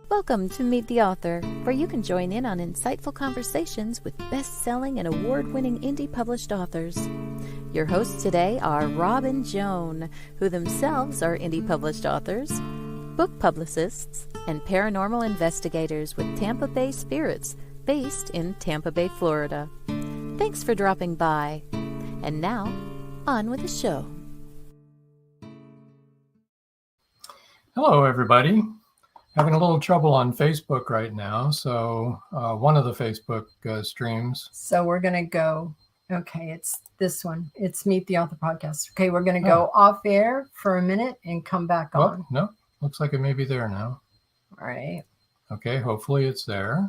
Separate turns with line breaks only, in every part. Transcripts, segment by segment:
Welcome to Meet the Author, where you can join in on insightful conversations with best-selling and award-winning indie published authors. Your hosts today are Rob and Joan, who themselves are indie published authors, book publicists, and paranormal investigators with Tampa Bay Spirits, based in Tampa Bay, Florida. Thanks for dropping by. And now, on with the show.
Hello, everybody. Having a little trouble on Facebook right now, so one of the Facebook streams.
So we're going to go, okay, it's this one. It's Meet the Author Podcast. Okay, we're going to go off air for a minute and come back on.
Oh, no, looks like it may be there now.
All right.
Okay, hopefully it's there.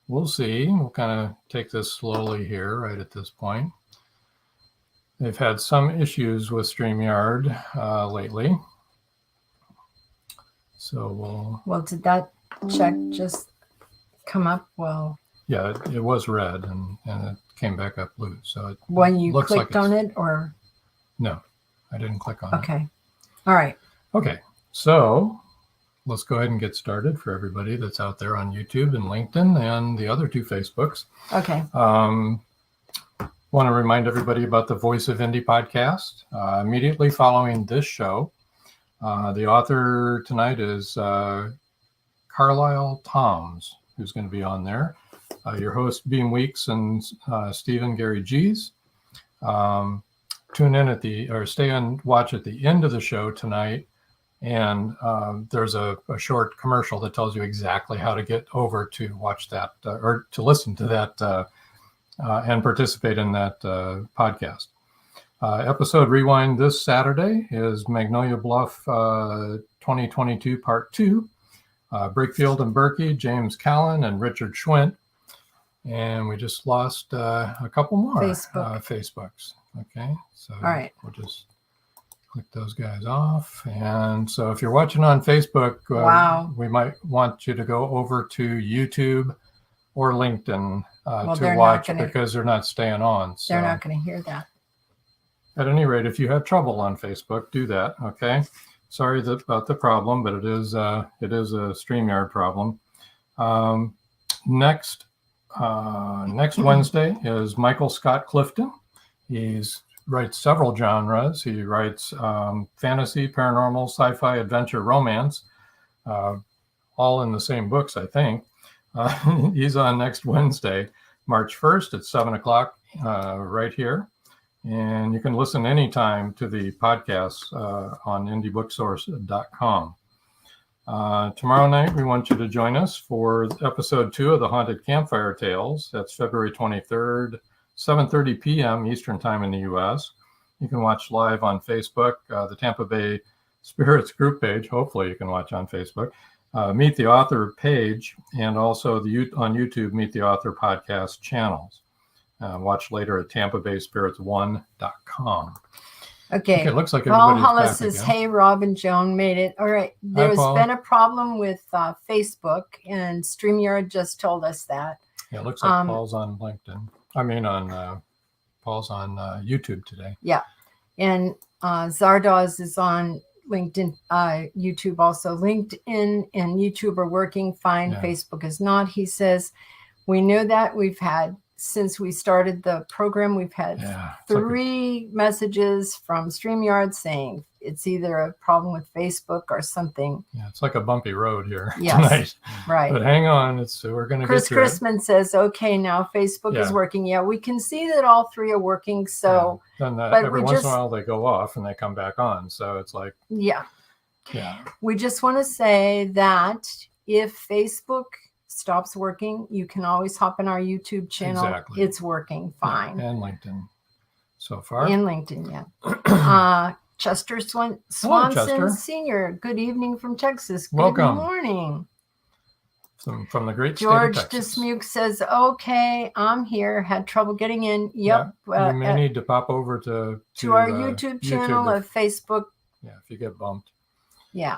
We'll see. We'll kind of take this slowly here right at this point. They've had some issues with StreamYard lately. So
well, did that check just come up? Well,
yeah, it was red and it came back up blue. So it
when you
looks
clicked
like
on it, or
no, I didn't click on it.
Okay, all right.
Okay, so let's go ahead and get started for everybody that's out there on YouTube and LinkedIn and the other two Facebooks.
Okay.
Want to remind everybody about the Voice of Indie podcast. Immediately following this show, the author tonight is Carlisle Toms, who's going to be on there. Your host, Beam Weeks, and Stephen Gary G's. Tune in stay and watch at the end of the show tonight. And there's a short commercial that tells you exactly how to get over to watch that or to listen to that and participate in that podcast. Episode Rewind this Saturday is Magnolia Bluff 2022 Part 2. Brickfield and Berkey, James Callan, and Richard Schwint. And we just lost a couple more Facebooks. Okay, so
all right.
We'll just click those guys off. And so if you're watching on Facebook, we might want you to go over to YouTube or LinkedIn to watch because they're not staying on. So.
They're not going to hear that.
At any rate, if you have trouble on Facebook, do that. Okay. Sorry about the problem, but it is a StreamYard problem. Next Wednesday is Michael Scott Clifton. He writes several genres. He writes fantasy, paranormal, sci-fi, adventure, romance, all in the same books, I think. He's on next Wednesday, March 1st at 7 o'clock right here. And you can listen anytime to the podcast on indiebooksource.com. Tomorrow night, we want you to join us for episode 2 of the Haunted Campfire Tales. That's February 23rd, 7:30 p.m. Eastern Time in the U.S. You can watch live on Facebook, the Tampa Bay Spirits group page. Hopefully you can watch on Facebook. Meet the Author page, and also on YouTube, Meet the Author podcast channels. Watch later at TampaBaySpirits1.com.
Okay.
It looks like
Paul
everybody's
Hollis
back
says,
again.
hey, Rob and Joan made it. All right. There's
Paul.
been a problem with Facebook, and StreamYard just told us that.
Yeah, it looks like Paul's on LinkedIn. I mean, Paul's on YouTube today.
Yeah. And Zardoz is on LinkedIn, YouTube also. LinkedIn and YouTube are working fine.
Yeah.
Facebook is not. He says, we know that we've had, since we started the program, we've had 3 messages from StreamYard saying it's either a problem with Facebook or something.
Yeah, it's like a bumpy road here
tonight. Right.
But hang on, we're going to get through
Chrisman says, okay, now Facebook is working. Yeah, we can see that all 3 are working. So,
then every once in a while they go off and they come back on. So it's like, yeah.
We just want to say that if Facebook stops working, you can always hop in our YouTube channel.
Exactly.
It's working fine.
And LinkedIn so far.
And LinkedIn, yeah. Chester Swanson
Chester.
Sr., good evening from Texas. Good
Welcome.
Morning.
From the great
George
state of Texas.
Dismuke says, okay, I'm here. Had trouble getting in. Yep.
Yeah, you may need to pop over to
our YouTube channel of Facebook.
Yeah, if you get bumped.
Yeah.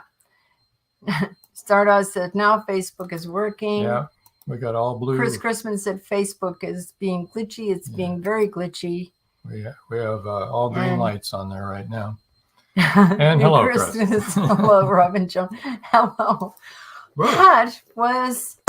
Stardust said, now Facebook is working.
Yeah, we got all blue.
Chris Chrisman said Facebook is being glitchy. It's being very glitchy.
We have all green lights on there right now. And hello, Chris.
Hello, Robin Jones. Hello.
Whoa.
That was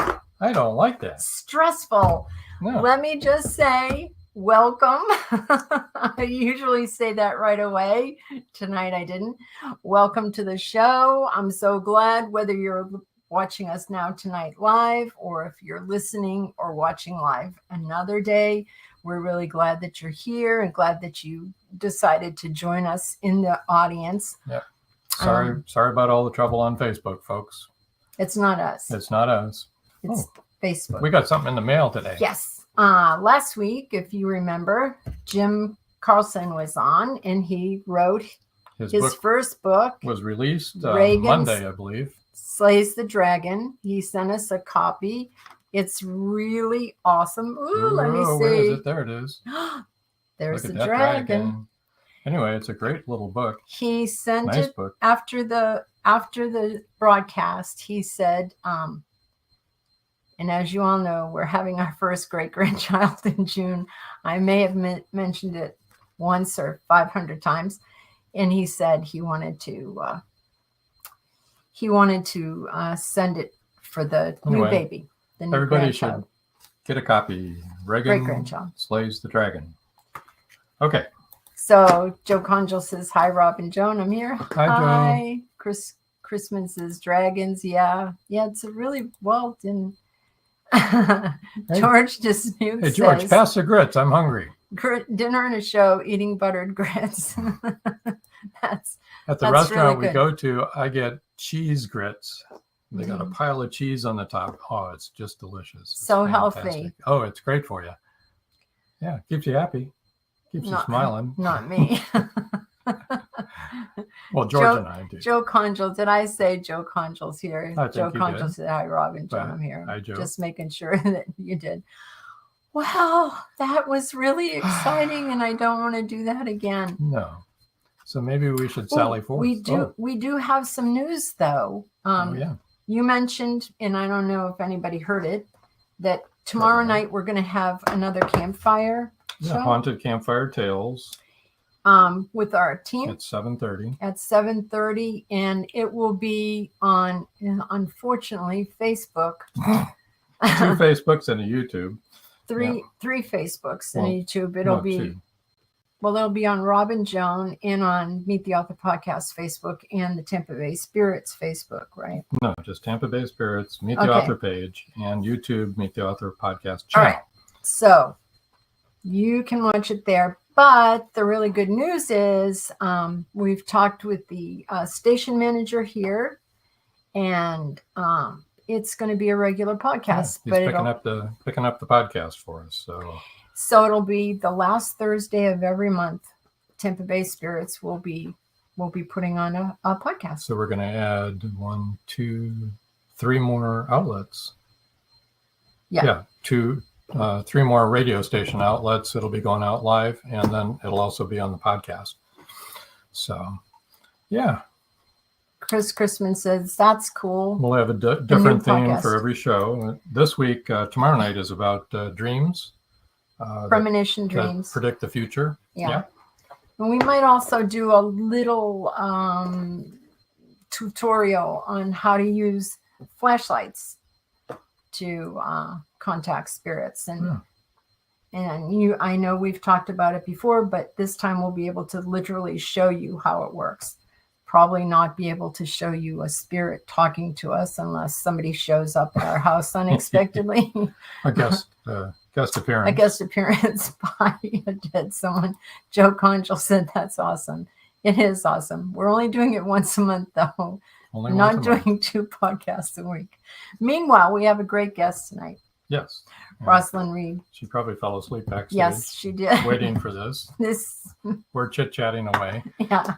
I don't like that.
Stressful.
No.
Let me just say, welcome. I usually say that right away. Tonight I didn't. Welcome to the show. I'm so glad whether you're watching us now tonight live or if you're listening or watching live another day. We're really glad that you're here and glad that you decided to join us in the audience.
Yep. Sorry about all the trouble on Facebook, folks.
It's not us.
It's not us.
It's Facebook.
We got something in the mail today.
Yes. Last week, if you remember, Jim Carlson was on and he wrote his first book.
Was released Monday, I believe.
Slays the Dragon. He sent us a copy. It's really awesome. Ooh, let me see.
Where is it? There it is.
There's the dragon.
Anyway, it's a great little book.
He sent it after the broadcast. He said, and as you all know, we're having our first great-grandchild in June. I may have mentioned it once or 500 times. And he said he wanted to send it for the new baby.
Everybody should get a copy. Great-grandchild. Slays the Dragon. Okay.
So Joe Conjal says, hi, Rob and Joan. I'm here.
Hi, Joe.
Chris Chrisman says, dragons. Yeah, it's a really well done. George Dismute says,
George, pass the grits. I'm hungry.
Dinner and a show, eating buttered grits. That's
at the restaurant we go to, I get cheese grits. They got a pile of cheese on the top. Oh, it's just delicious. It's
so
fantastic.
Healthy.
Oh, it's great for you. Yeah, keeps you happy. Keeps you smiling.
Not me.
Well, George and I do.
Joe Conjal. Did I say Joe Conjal's here?
Joe
Conjal said, hi, Rob and Joan. I'm here.
Hi, Joe.
Just making sure that you did. Well, that was really exciting, and I don't want to do that again.
No. So maybe we should sally forth.
We do have some news, though. You mentioned, and I don't know if anybody heard it, that tomorrow night we're going to have another campfire show.
Haunted Campfire Tales.
With our team.
At 7:30.
At 7:30, and it will be on, unfortunately, Facebook.
2 Facebooks and a YouTube.
Three Facebooks and a YouTube. It'll be on Rob and Joan and on Meet the Author Podcast Facebook and the Tampa Bay Spirits Facebook, right?
No, just Tampa Bay Spirits, Meet the Author page, and YouTube, Meet the Author Podcast channel.
All right. So you can watch it there. But the really good news is we've talked with the station manager here, and it's going to be a regular podcast.
He's picking up the podcast for us.
So it'll be the last Thursday of every month. Tampa Bay Spirits will be putting on a podcast.
So we're going to add 1, 2, 3 more outlets. Yeah, 3 more radio station outlets. It'll be going out live, and then it'll also be on the podcast. So, yeah.
Chris Chrisman says, that's cool.
We'll have a different theme for every show. This week, tomorrow night is about dreams.
Premonition dreams.
That predict the future. Yeah.
And we might also do a little tutorial on how to use flashlights to contact spirits. And I know we've talked about it before, but this time we'll be able to literally show you how it works. Probably not be able to show you a spirit talking to us unless somebody shows up at our house unexpectedly.
A guest appearance.
A guest appearance by a dead someone. Joe Conchel said that's awesome. It is awesome. We're only doing it once a month, though. We're not doing 2 podcasts a week. Meanwhile, we have a great guest tonight.
Yes.
ROSLYN Reid.
She probably fell asleep backstage.
Yes, she did.
Waiting for this. We're chit-chatting away.
Yeah.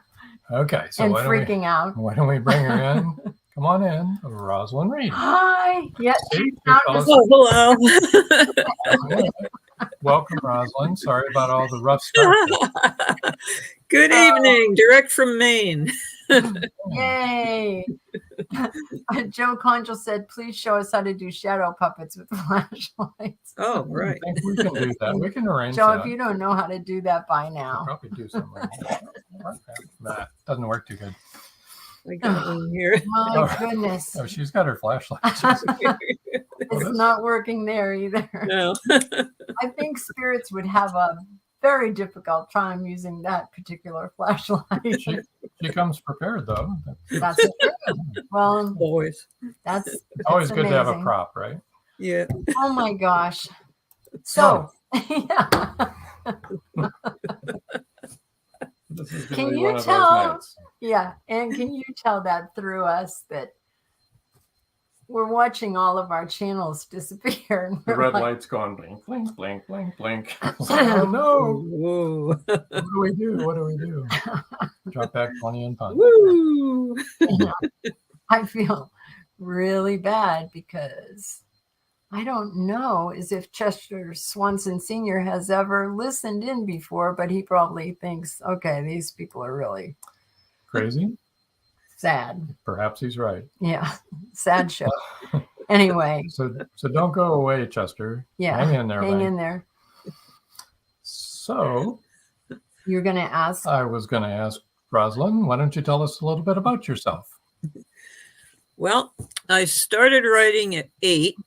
Okay. So
and freaking out.
Why don't we bring her in? Come on in, ROSLYN Reid.
Hi. Yes.
Hello.
Welcome, ROSLYN. Sorry about all the rough stuff.
Good evening, direct from Maine.
Yay. Joe Conchel said, please show us how to do shadow puppets with flashlights.
Oh, right.
I think we can do that. We can arrange
Joe,
that.
if you don't know how to do that by now.
We'll probably do something. That doesn't work too good.
I got one here.
My goodness.
Oh, she's got her flashlight.
It's not working there either.
No.
I think spirits would have a very difficult time using that particular flashlight.
She comes prepared, though.
That's true. Well,
Always.
That's
always good
amazing.
to have a prop, right?
Yeah.
Oh my gosh. So, yeah.
This is
Can
really
you
one of those
tell?
nights.
Yeah, and can you tell that through us that we're watching all of our channels disappear? And
The
we're
red
like,
light's going blink, blink, blink, blink, blink. Oh no!
Whoa.
What do we do? What do we do? Drop back 20 and punch.
Woo.
I feel really bad because I don't know as if Chester Swanson Sr. has ever listened in before, but he probably thinks, okay, these people are really
Crazy?
sad.
Perhaps he's right.
Yeah, sad show. Anyway.
So don't go away, Chester.
Yeah,
hang in there.
Hang in there.
So
you're going to ask.
I was going to ask ROSLYN, why don't you tell us a little bit about yourself?
Well, I started writing at 8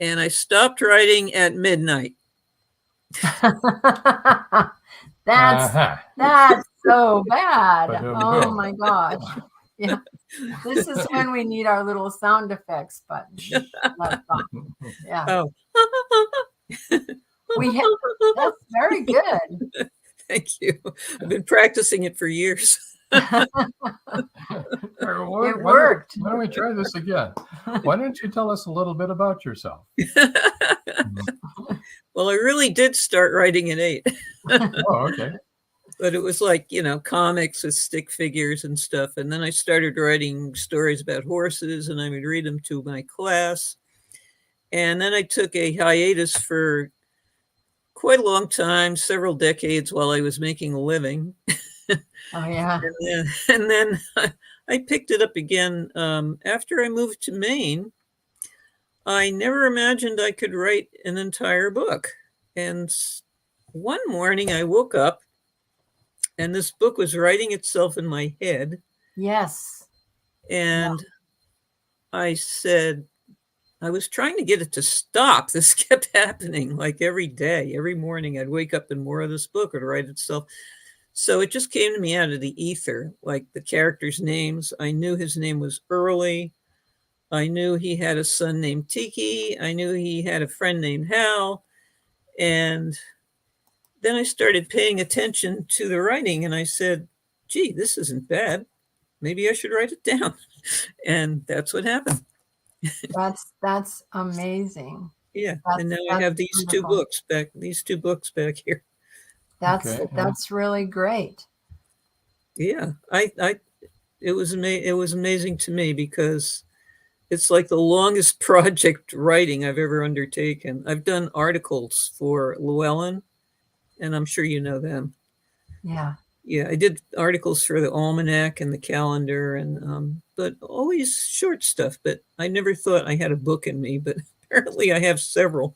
and I stopped writing at midnight.
That's so bad.
Ba-dum-bum.
Oh my gosh. Yeah. This is when we need our little sound effects button. Yeah.
Oh.
That's very good.
Thank you. I've been practicing it for years.
It worked.
Why don't we try this again? Why don't you tell us a little bit about yourself?
Well, I really did start writing at 8.
Oh, okay.
But it was like, comics with stick figures and stuff. And then I started writing stories about horses and I would read them to my class. And then I took a hiatus for quite a long time, several decades while I was making a living.
Oh, yeah.
And then I picked it up again. After I moved to Maine, I never imagined I could write an entire book. And one morning I woke up and this book was writing itself in my head.
Yes.
And I said, I was trying to get it to stop. This kept happening like every day, every morning. I'd wake up and more of this book would write itself. So it just came to me out of the ether, like the characters' names. I knew his name was Early. I knew he had a son named Tiki. I knew he had a friend named Hal. And then I started paying attention to the writing and I said, gee, this isn't bad. Maybe I should write it down. And that's what happened.
That's amazing.
Yeah. And now I have these wonderful. These two books back here.
That's really great.
Yeah. It was amazing to me because it's like the longest project writing I've ever undertaken. I've done articles for Llewellyn, and I'm sure you know them.
Yeah.
Yeah, I did articles for the almanac and the calendar, and but always short stuff. But I never thought I had a book in me, but apparently I have several.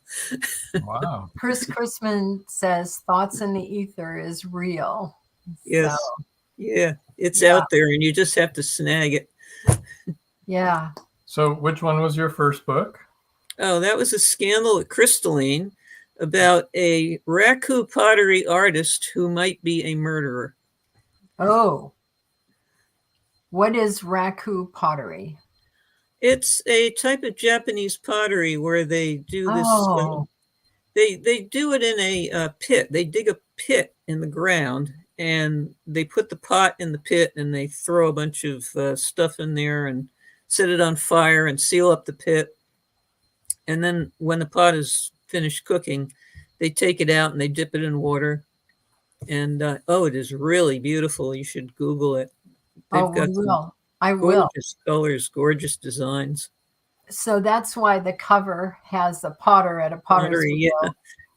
Wow.
Chris Chrisman says Thoughts in the Ether is real.
Yes.
So,
Yeah, it's
Yeah.
out there, and you just have to snag it.
yeah.
So which one was your first book?
Oh, that was a scandal at CRYSTALLINE about a raku pottery artist who might be a murderer.
Oh. What is raku pottery?
It's a type of Japanese pottery where they do this.
Oh.
They do it in a pit. They dig a pit in the ground, and they put the pot in the pit, and they throw a bunch of stuff in there and set it on fire and seal up the pit. And then when the pot is finished cooking, they take it out and they dip it in water. And it is really beautiful. You should Google it. They've got some
I will.
gorgeous colors, gorgeous designs.
So that's why the cover has the potter at a potter's
Pottery,
wheel.
yeah,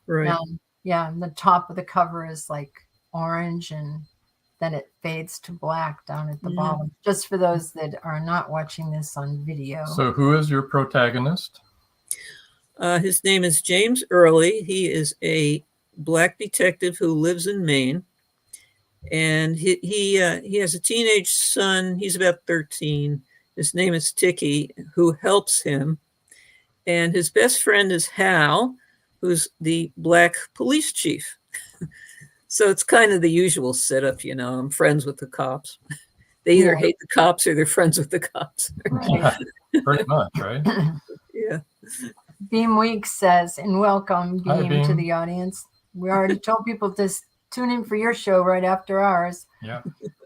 right.
And the top of the cover is like orange, and then it fades to black down at the bottom. Just for those that are not watching this on video.
So who is your protagonist?
His name is James Early. He is a Black detective who lives in Maine, and he has a teenage son. He's about 13. His name is Tiki, who helps him, and his best friend is Hal, who's the Black police chief. So it's kind of the usual setup, I'm friends with the cops. They either hate the cops or they're friends with the cops.
Yeah, pretty much, right?
Yeah.
Beam Week says, and welcome,
Hi,
Beam, to
Beam.
the audience. We already told people to tune in for your show right after ours.
Yeah.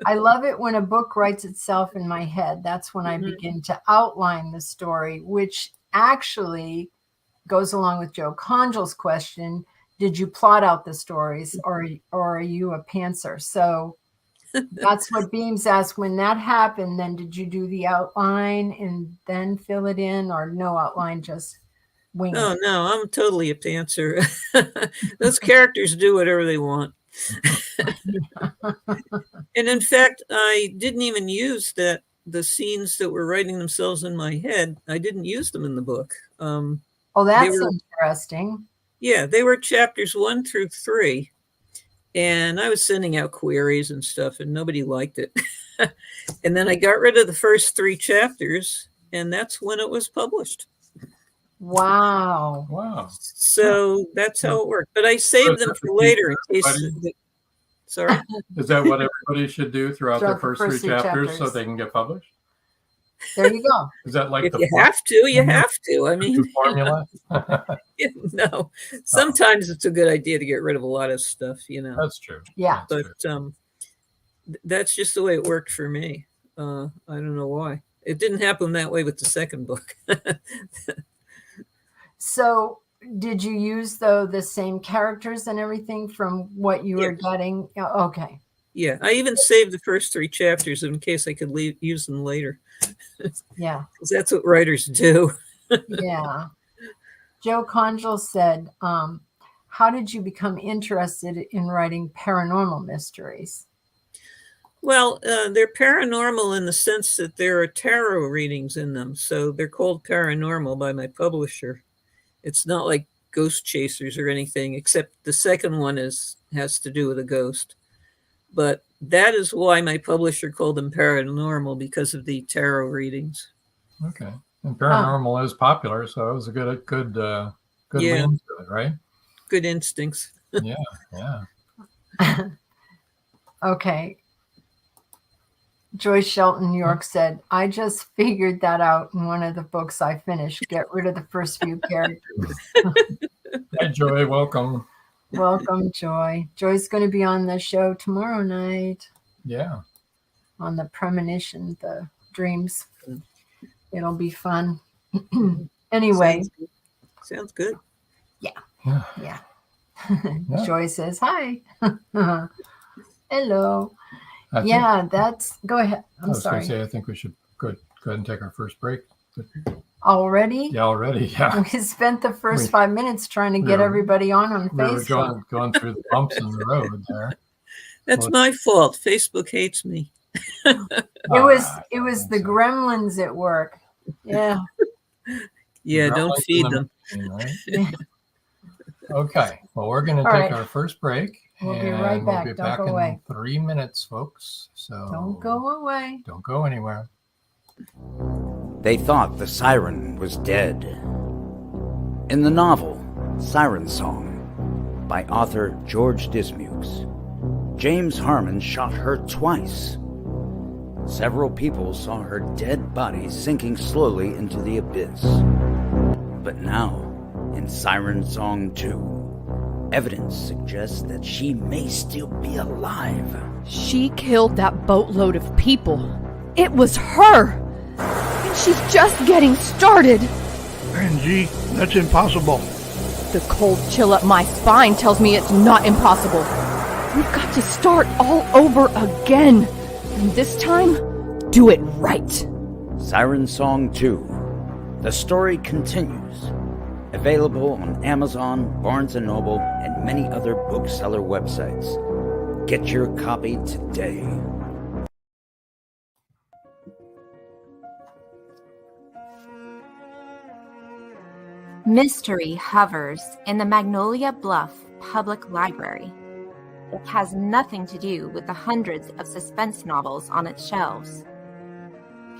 I love it when a book writes itself in my head. That's when I begin to outline the story, which actually goes along with Joe Congel's question. Did you plot out the stories, or are you a pantser? So that's what Beams asked. When that happened, then did you do the outline and then fill it in, or no outline, just wing it?
Oh, no, I'm totally a pantser. Those characters do whatever they want. And in fact, I didn't even use the scenes that were writing themselves in my head. I didn't use them in the book.
Oh, that's interesting.
Yeah, they were chapters 1 through 3. And I was sending out queries and stuff, and nobody liked it. And then I got rid of the first 3 chapters, and that's when it was published.
Wow.
Wow.
So that's how it worked. But I saved them for later in case. Sorry?
Is that what everybody should do throughout their first 3 chapters so they can get published?
There you go.
Is that like
if you have to, you have to. I mean,
formula?
No. Sometimes it's a good idea to get rid of a lot of stuff,
That's true.
Yeah.
But that's just the way it worked for me. I don't know why. It didn't happen that way with the second book.
So did you use, though, the same characters and everything from what you were getting? Okay.
Yeah, I even saved the first 3 chapters in case I could use them later.
Yeah.
Because that's what writers do.
Yeah. Joe Congel said, how did you become interested in writing paranormal mysteries?
Well, they're paranormal in the sense that there are tarot readings in them. So they're called paranormal by my publisher. It's not like Ghost Chasers or anything, except the second one has to do with a ghost. But that is why my publisher called them paranormal, because of the tarot readings.
Okay. And paranormal is popular, so it was a good lean to it, right?
Good instincts.
Yeah.
Okay. Joyce Shelton, New York said, I just figured that out in one of the books I finished. Get rid of the first few characters.
Hi, Joy. Welcome.
Welcome, Joy. Joy's going to be on the show tomorrow night.
Yeah.
On the premonition, the dreams. It'll be fun. Anyway.
Sounds good.
Yeah. Joy says, hi. Hello. Go ahead. I'm sorry.
I think we should go ahead and take our first break.
Already?
Yeah, already. Yeah.
We spent the first 5 minutes trying to get everybody on Facebook.
We were going through the bumps in the road there.
That's my fault. Facebook hates me.
It was the gremlins at work. Yeah.
Yeah, don't feed them.
Machine, right? Okay. Well, we're going to take our first break.
We'll be right back.
We'll be
Don't
back
go away.
in 3 minutes, folks. So
don't go away.
Don't go anywhere.
They thought the siren was dead. In the novel Siren Song by author George Dismukes, James Harmon shot her twice. Several people saw her dead body sinking slowly into the abyss. But now, in Siren Song 2, evidence suggests that she may still be alive.
She killed that boatload of people. It was her! And she's just getting started!
Angie, that's impossible.
The cold chill up my spine tells me it's not impossible. We've got to start all over again. And this time, do it right.
Siren Song 2. The story continues. Available on Amazon, Barnes & Noble, and many other bookseller websites. Get your copy today.
Mystery hovers in the Magnolia Bluff Public Library. It has nothing to do with the hundreds of suspense novels on its shelves.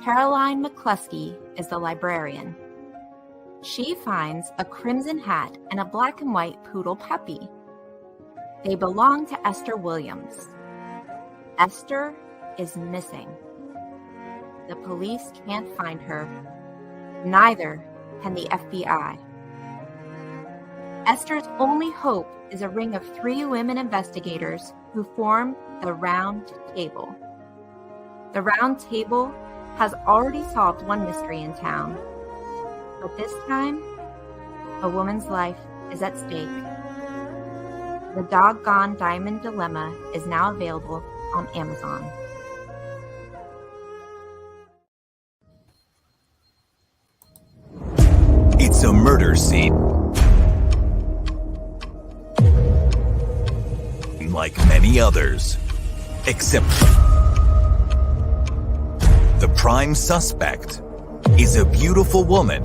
Caroline McCluskey is the librarian. She finds a crimson hat and a black and white poodle puppy. They belong to Esther Williams. Esther is missing. The police can't find her. Neither can the FBI. Esther's only hope is a ring of 3 women investigators who form the Round Table. The Round Table has already solved one mystery in town, but this time, a woman's life is at stake. The Doggone Diamond Dilemma is now available on Amazon.
It's a murder scene. Like many others, except the prime suspect is a beautiful woman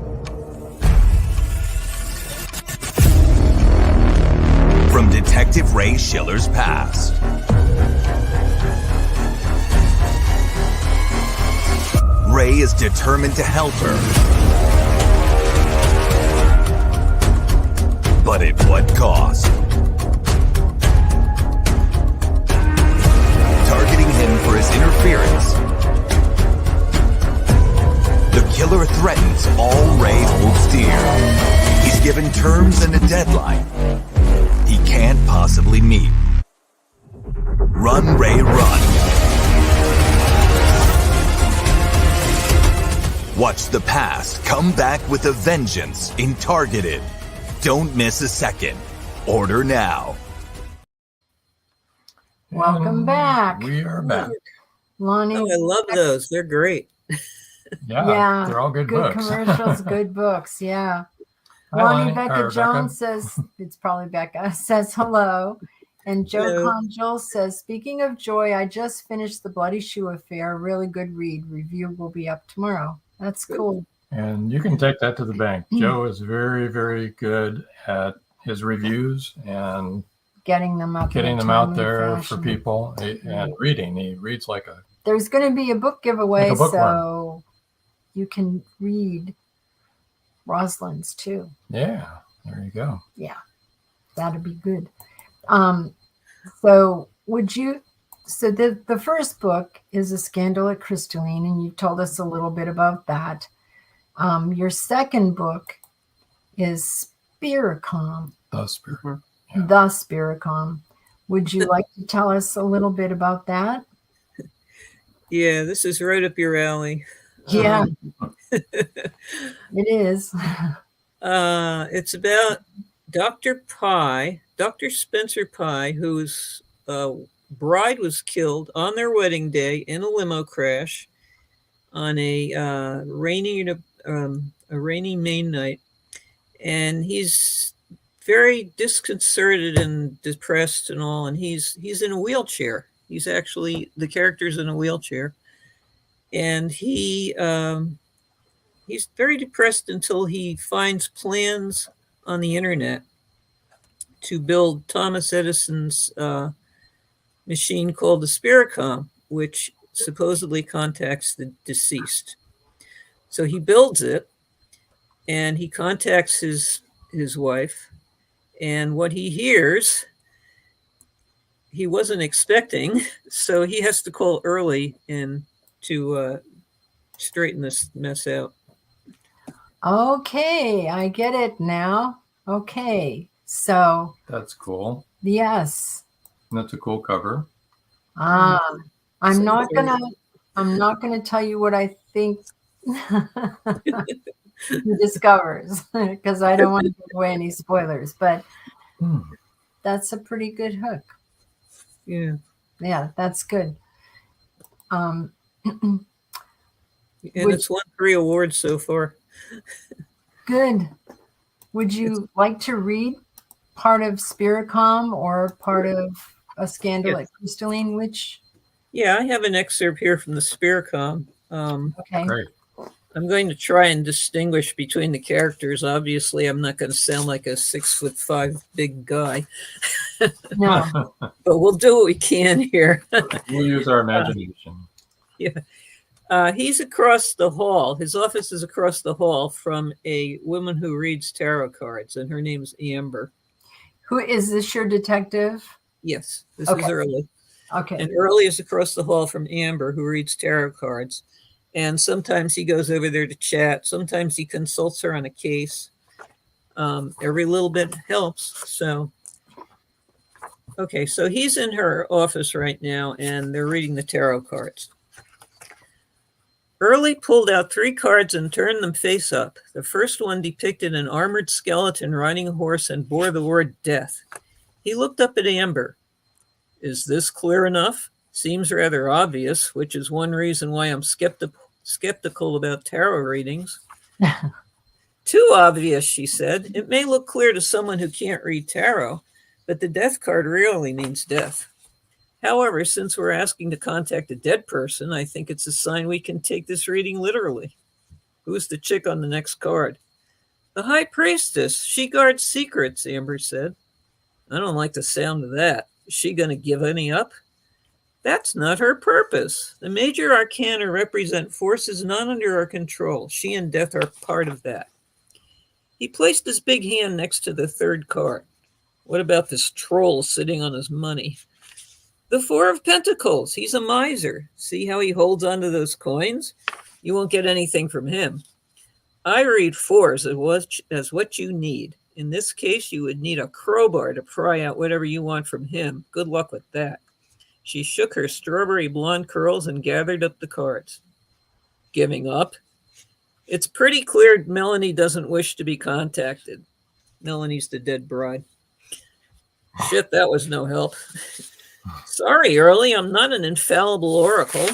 from Detective Ray Schiller's past. Ray is determined to help her, but at what cost? Targeting him for his interference, the killer threatens all Ray holds dear. He's given terms and a deadline he can't possibly meet. Run, Ray, run. Watch the past come back with a vengeance in Targeted. Don't miss a second. Order now.
Welcome back.
We are back.
Lonnie.
Oh, I love those. They're great.
Yeah, they're all good books.
Commercials, good books. Yeah.
Hi,
Lonnie
Becca
Becca Jones says, it's probably Becca, says hello. And Joe Conjul says, speaking of joy, I just finished The Bloody Shoe Affair. Really good read. Review will be up tomorrow. That's cool.
And you can take that to the bank. Joe is very, very good at his reviews and
getting them out
there for people and reading. He reads like a...
There's going to be a book giveaway,
like a bookworm.
So you can read ROSLYN's too.
Yeah, there you go.
Yeah, that'd be good. So would you... So the first book is A Scandal at CRYSTALLINE, and you told us a little bit about that. Your second book is Spiricom.
The Spirit.
Yeah. The Spiricom. Would you like to tell us a little bit about that?
Yeah, this is right up your alley.
Yeah, it is.
It's about Dr. Spencer Pye, whose bride was killed on their wedding day in a limo crash on a rainy Maine night, and he's very disconcerted and depressed and all, and he's in a wheelchair, He's actually, the character's in a wheelchair. And he's very depressed until he finds plans on the internet to build Thomas Edison's machine called the Spiricom, which supposedly contacts the deceased. So he builds it, and he contacts his wife, and what he hears, he wasn't expecting, so he has to call early in to straighten this mess out.
Okay, I get it now. Okay, so
That's cool.
yes.
That's a cool cover.
I'm
So
not
very-
gonna tell you what I think he discovers because I don't want to give away any spoilers, but that's a pretty good hook.
Yeah.
Yeah, that's good.
And
Would-
it's won 3 awards so far.
Good. Would you like to read part of Spiricom or part of A Scandal at Crystalline? Which?
Yeah, I have an excerpt here from the Spiricom.
Okay.
Great.
I'm going to try and distinguish between the characters. Obviously, I'm not going to sound like a 6'5" big guy,
No.
but we'll do what we can here.
We'll use our imagination.
He's across the hall. His office is across the hall from a woman who reads tarot cards, and her name's Amber.
Who is this? Your detective?
Yes, this
Okay.
is Early.
Okay.
And Early is across the hall from Amber, who reads tarot cards. And sometimes he goes over there to chat. Sometimes he consults her on a case. Every little bit helps. So, okay, so he's in her office right now, and they're reading the tarot cards. Early pulled out 3 cards and turned them face up. The first one depicted an armored skeleton riding a horse and bore the word death. He looked up at Amber. Is this clear enough? Seems rather obvious, which is one reason why I'm skeptical about tarot readings. Too obvious, she said. It may look clear to someone who can't read tarot, but the death card really means death. However, since we're asking to contact a dead person, I think it's a sign we can take this reading literally. Who's the chick on the next card? The High Priestess. She guards secrets, Amber said. I don't like the sound of that. Is she going to give any up? That's not her purpose. The major arcana represent forces not under our control. She and death are part of that. He placed his big hand next to the 3rd card. What about this troll sitting on his money? The 4 of Pentacles. He's a miser. See how he holds onto those coins? You won't get anything from him. I read 4s as what you need. In this case, you would need a crowbar to pry out whatever you want from him. Good luck with that. She shook her strawberry blonde curls and gathered up the cards. Giving up? It's pretty clear Melanie doesn't wish to be contacted. Melanie's the dead bride. Shit, that was no help. Sorry, Early, I'm not an infallible oracle.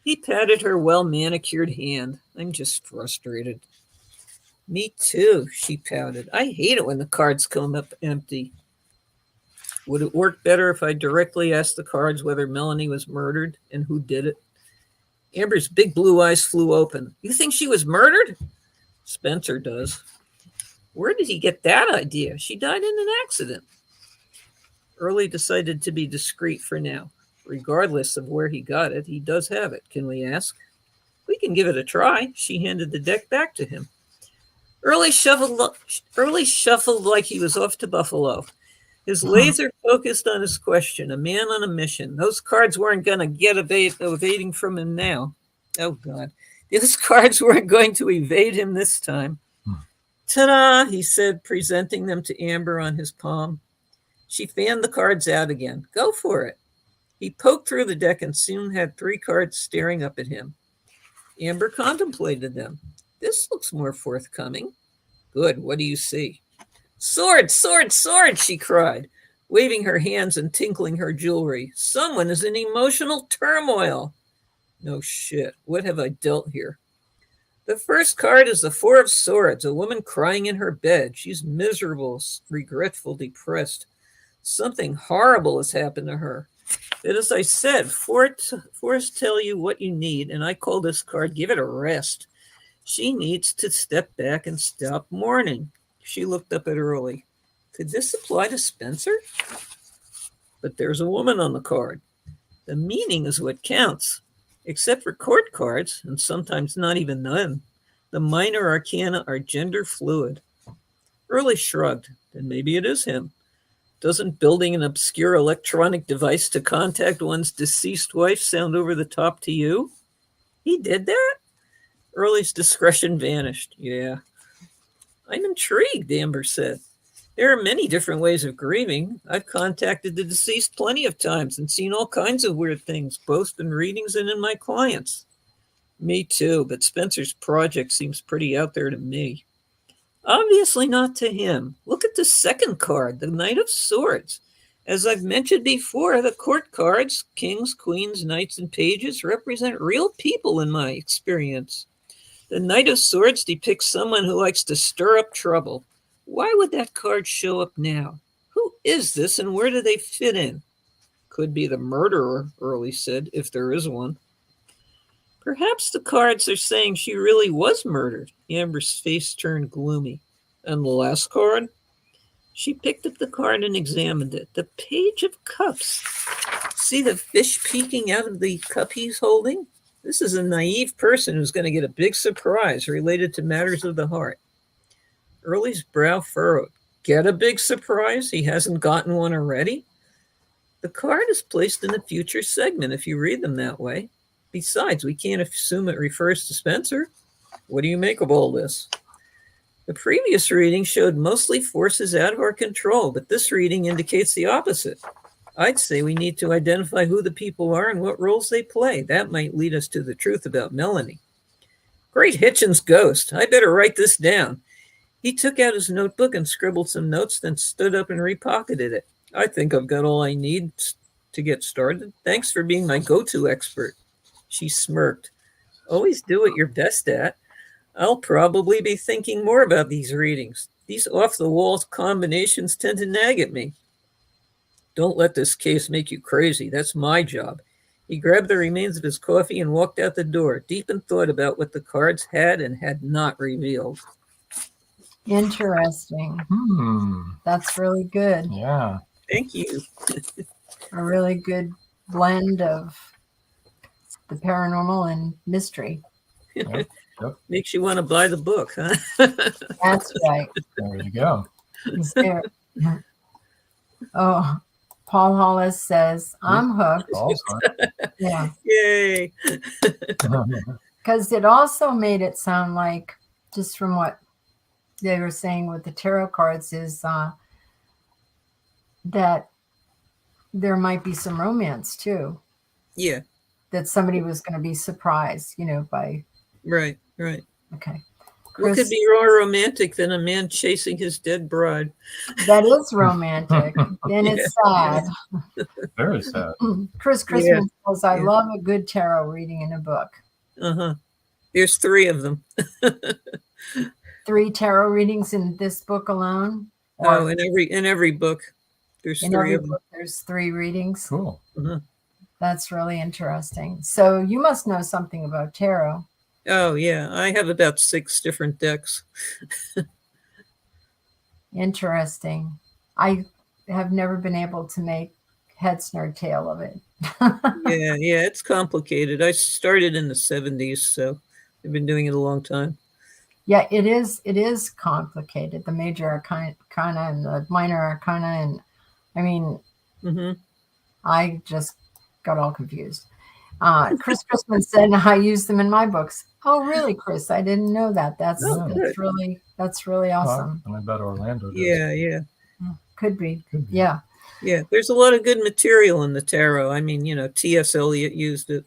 He patted her well-manicured hand. I'm just frustrated. Me too, she pouted. I hate it when the cards come up empty. Would it work better if I directly asked the cards whether Melanie was murdered and who did it? Amber's big blue eyes flew open. You think she was murdered? Spencer does. Where did he get that idea? She died in an accident. Early decided to be discreet for now. Regardless of where he got it, he does have it. Can we ask? We can give it a try. She handed the deck back to him. Early shuffled like he was off to Buffalo. His laser focused on his question, a man on a mission. Those cards weren't going to get evading from him now. Oh, God. Those cards weren't going to evade him this time. Ta-da, he said, presenting them to Amber on his palm. She fanned the cards out again. Go for it. He poked through the deck and soon had 3 cards staring up at him. Amber contemplated them. This looks more forthcoming. Good, what do you see? Sword, sword, sword, she cried, waving her hands and tinkling her jewelry. Someone is in emotional turmoil. No shit, what have I dealt here? The first card is the 4 of Swords, a woman crying in her bed. She's miserable, regretful, depressed. Something horrible has happened to her. But as I said, fours tell you what you need, and I call this card, give it a rest. She needs to step back and stop mourning. She looked up at Early. Could this apply to Spencer? But there's a woman on the card. The meaning is what counts. Except for court cards, and sometimes not even them, the minor arcana are gender fluid. Early shrugged. Then maybe it is him. Doesn't building an obscure electronic device to contact one's deceased wife sound over the top to you? He did that? Early's discretion vanished. Yeah. I'm intrigued, Amber said. There are many different ways of grieving. I've contacted the deceased plenty of times and seen all kinds of weird things, both in readings and in my clients. Me too, but Spencer's project seems pretty out there to me. Obviously not to him. Look at the second card, the Knight of Swords. As I've mentioned before, the court cards, kings, queens, knights, and pages, represent real people in my experience. The Knight of Swords depicts someone who likes to stir up trouble. Why would that card show up now? Who is this and where do they fit in? Could be the murderer, Early said, if there is one. Perhaps the cards are saying she really was murdered. Amber's face turned gloomy. And the last card? She picked up the card and examined it. The Page of Cups. See the fish peeking out of the cup he's holding? This is a naive person who's going to get a big surprise related to matters of the heart. Early's brow furrowed. Get a big surprise? He hasn't gotten one already? The card is placed in the future segment if you read them that way. Besides, we can't assume it refers to Spencer. What do you make of all this? The previous reading showed mostly forces out of our control, but this reading indicates the opposite. I'd say we need to identify who the people are and what roles they play. That might lead us to the truth about Melanie. Great Hitchin's ghost. I better write this down. He took out his notebook and scribbled some notes, then stood up and repocketed it. I think I've got all I need to get started. Thanks for being my go-to expert. She smirked. Always do what you're best at. I'll probably be thinking more about these readings. These off-the-wall combinations tend to nag at me. Don't let this case make you crazy. That's my job. He grabbed the remains of his coffee and walked out the door, deep in thought about what the cards had and had not revealed.
Interesting. That's really good.
Yeah.
Thank you.
A really good blend of the paranormal and mystery.
Yep.
Makes you want to buy the book, huh?
That's right.
There you go.
He's there. Oh, Paul Hollis says, I'm hooked.
Also.
Yeah.
Yay.
Because it also made it sound like, just from what they were saying with the tarot cards, is that there might be some romance too.
Yeah.
That somebody was going to be surprised, by.
Right.
Okay.
What could be more romantic than a man chasing his dead bride?
That is romantic. Then it's sad.
Very sad.
Chris Christmas says, I love a good tarot reading in a book.
Uh-huh. There's 3 of them.
3 tarot readings in this book alone?
Oh, in every book. There's 3 of them.
There's 3 readings.
Cool.
Uh-huh.
That's really interesting. So you must know something about tarot.
Oh, yeah. I have about 6 different decks.
Interesting. I have never been able to make heads nor tail of it.
Yeah, it's complicated. I started in the 70s, so I've been doing it a long time.
Yeah, it is complicated. The major arcana and the minor arcana, and I mean, I just got all confused. Chris Christman said, I use them in my books. Oh, really, Chris? I didn't know that. That's really awesome.
I bet Orlando does.
Yeah.
Could be. Yeah.
Yeah, there's a lot of good material in the tarot. I mean, T.S. Eliot used it.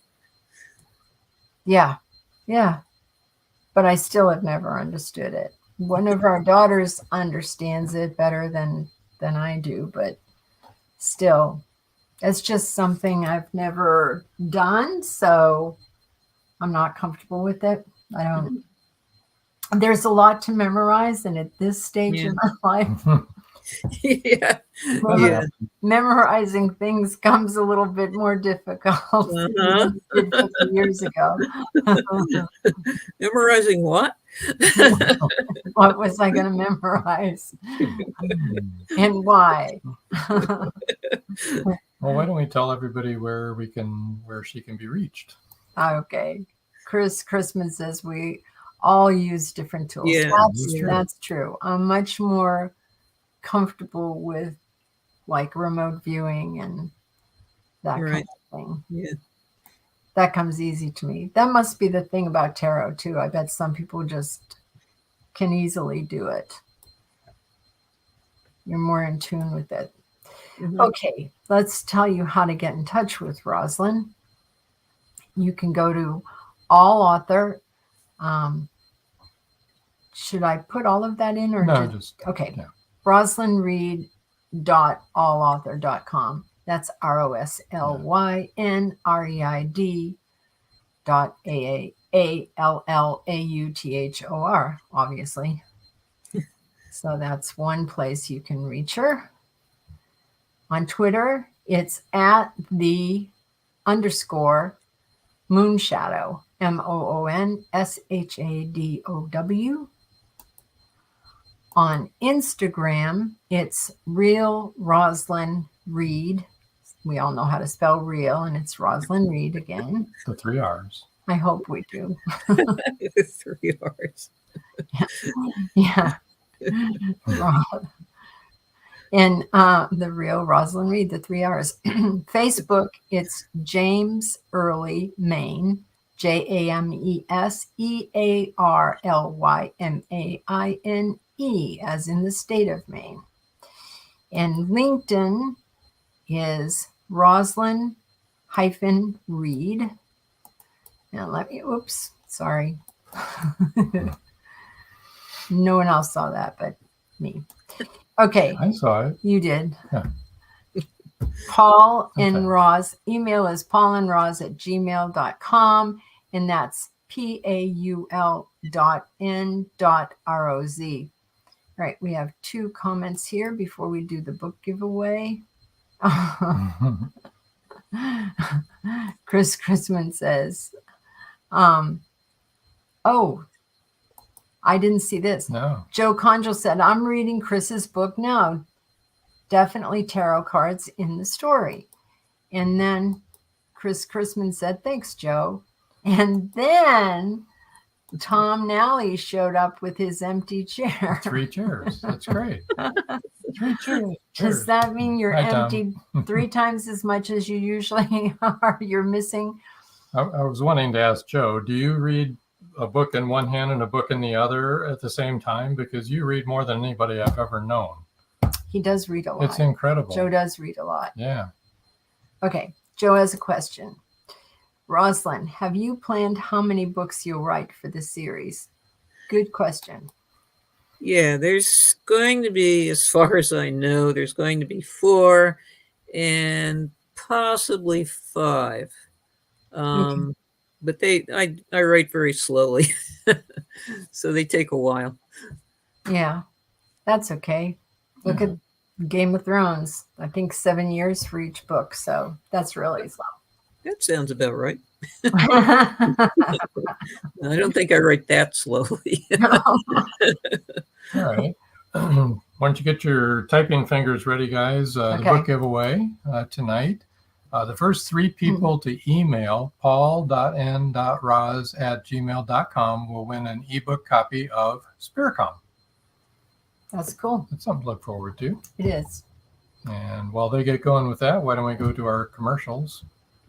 Yeah. But I still have never understood it. One of our daughters understands it better than I do, but still, it's just something I've never done, so I'm not comfortable with it. I don't. There's a lot to memorize, and at this stage in my life,
Yeah. Yeah.
Memorizing things comes a little bit more difficult than it did 50 years ago.
Memorizing what?
What was I going to memorize? And why?
Well, why don't we tell everybody where she can be reached?
Okay. Chris Christman says we all use different tools.
Yeah,
that's true. I'm much more comfortable with like remote viewing and that kind of thing.
Yeah.
That comes easy to me. That must be the thing about tarot too. I bet some people just can easily do it. You're more in tune with it. Mm-hmm. Okay, let's tell you how to get in touch with ROSLYN. You can go to All Author. Should I put all of that in or
no? Just
okay.
Yeah.
ROSLYNReid.allauthor.com. That's ROSLYNReid.allauthor, obviously. So that's one place you can reach her. On Twitter, it's at the _ Moonshadow, MOONSHADOW. On Instagram, it's Real Roslyn Reid. We all know how to spell real, and it's Roslyn Reid again.
The 3 R's.
I hope we do.
The 3 R's.
Yeah. And the Real Roslyn Reid, the 3 R's. Facebook, it's James Early Maine, JamesEarlyMaine, as in the state of Maine. And LinkedIn is Roslyn-Reid. Now let me, oops, sorry. No one else saw that but me. Okay.
I saw it.
You did.
Yeah.
Paul and Roz, email is paulandroz@gmail.com, and that's PAUL.N.ROZ. All right, we have 2 comments here before we do the book giveaway. Chris Chrisman says, oh, I didn't see this.
No.
Joe Conjal said, I'm reading Chris's book now. Definitely tarot cards in the story. And then Chris Chrisman said, thanks, Joe. And then Tom Nally showed up with his empty chair.
3 chairs. That's great. 3 chairs.
Does that mean you're empty 3 times as much as you usually are? You're missing?
I was wanting to ask Joe, do you read a book in one hand and a book in the other at the same time? Because you read more than anybody I've ever known.
He does read a lot.
It's incredible.
Joe does read a lot.
Yeah.
Okay. Joe has a question. ROSLYN, have you planned how many books you'll write for the series? Good question.
Yeah, there's going to be, as far as I know, there's going to be 4 and possibly 5.
Okay.
But I write very slowly, so they take a while.
Yeah, that's okay. Look at Game of Thrones. I think 7 years for each book, so that's really slow.
That sounds about right. I don't think I write that slowly.
All right. Why don't you get your typing fingers ready, guys? The book giveaway tonight. The first 3 people to email paul.n.roz@gmail.com will win an ebook copy of Spiricom.
That's cool.
That's something to look forward to.
It is.
And while they get going with that, why don't we go to our commercials?